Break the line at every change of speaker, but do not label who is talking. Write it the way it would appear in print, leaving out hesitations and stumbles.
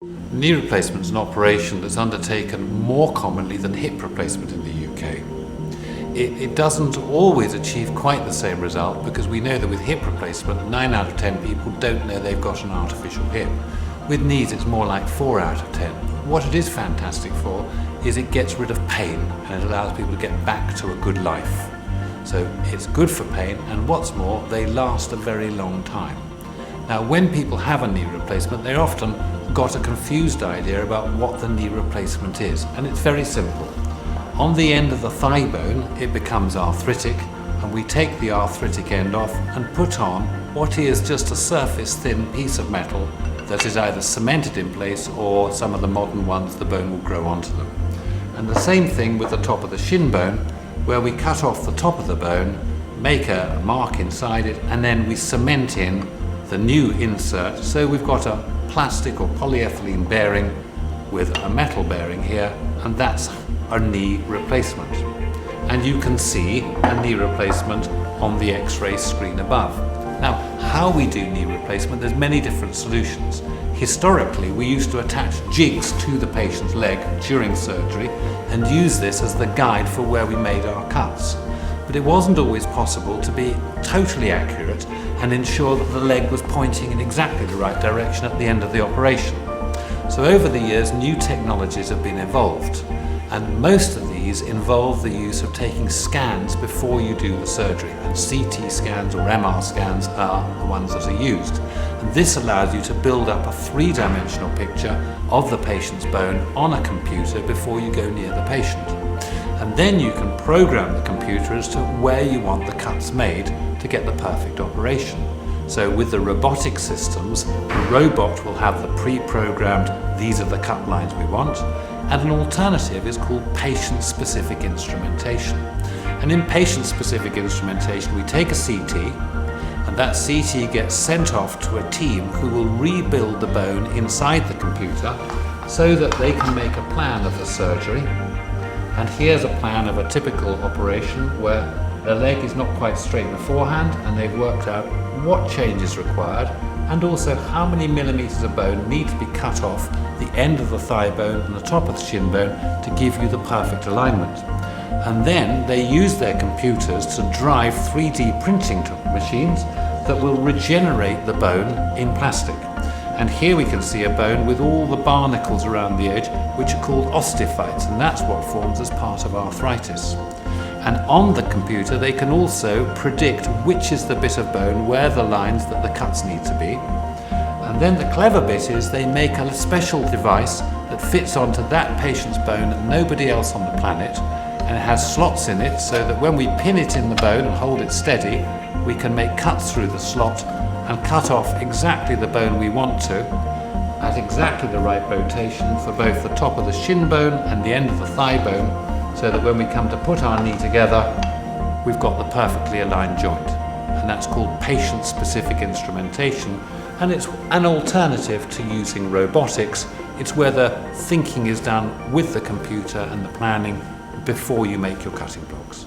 Knee replacement is an operation that's undertaken more commonly than hip replacement in the UK. It doesn't always achieve quite the same result because we know that with hip replacement, 9 out of 10 people don't know they've got an artificial hip. With knees, it's more like 4 out of 10. What it is fantastic for is it gets rid of pain and it allows people to get back to a good life. So it's good for pain, and what's more, they last a very long time. Now, when people have a knee replacement, they often got a confused idea about what the knee replacement is, and it's very simple. On the end of the thigh bone, it becomes arthritic, and we take the arthritic end off and put on what is just a surface thin piece of metal that is either cemented in place, or some of the modern ones, the bone will grow onto them. And the same thing with the top of the shin bone, where we cut off the top of the bone, make a mark inside it, and then we cement in the new insert. So we've got a plastic or polyethylene bearing with a metal bearing here, and that's our knee replacement. And you can see a knee replacement on the X-ray screen above. Now, how we do knee replacement, there's many different solutions. Historically, we used to attach jigs to the patient's leg during surgery and use this as the guide for where we made our cuts. But it wasn't always possible to be totally accurate and ensure that the leg was pointing in exactly the right direction at the end of the operation. So over the years, new technologies have been evolved, and most of these involve the use of taking scans before you do the surgery, and CT scans or MR scans are the ones that are used. And this allows you to build up a three-dimensional picture of the patient's bone on a computer before you go near the patient. And then you can program the computer as to where you want the cuts made to get the perfect operation. So with the robotic systems, the robot will have the pre-programmed, these are the cut lines we want, and an alternative is called patient-specific instrumentation. And in patient-specific instrumentation, we take a CT, and that CT gets sent off to a team who will rebuild the bone inside the computer so that they can make a plan of the surgery. And here's a plan of a typical operation where the leg is not quite straight beforehand, and they've worked out what change is required and also how many millimeters of bone need to be cut off the end of the thigh bone and the top of the shin bone to give you the perfect alignment. And then they use their computers to drive 3D printing machines that will regenerate the bone in plastic. And here we can see a bone with all the barnacles around the edge, which are called osteophytes, and that's what forms as part of arthritis. And on the computer, they can also predict which is the bit of bone, where the lines that the cuts need to be. And then the clever bit is they make a special device that fits onto that patient's bone and nobody else on the planet, and it has slots in it so that when we pin it in the bone and hold it steady, we can make cuts through the slot and cut off exactly the bone we want to at exactly the right rotation for both the top of the shin bone and the end of the thigh bone, so that when we come to put our knee together, we've got the perfectly aligned joint. And that's called patient-specific instrumentation, and it's an alternative to using robotics. It's where the thinking is done with the computer and the planning before you make your cutting blocks.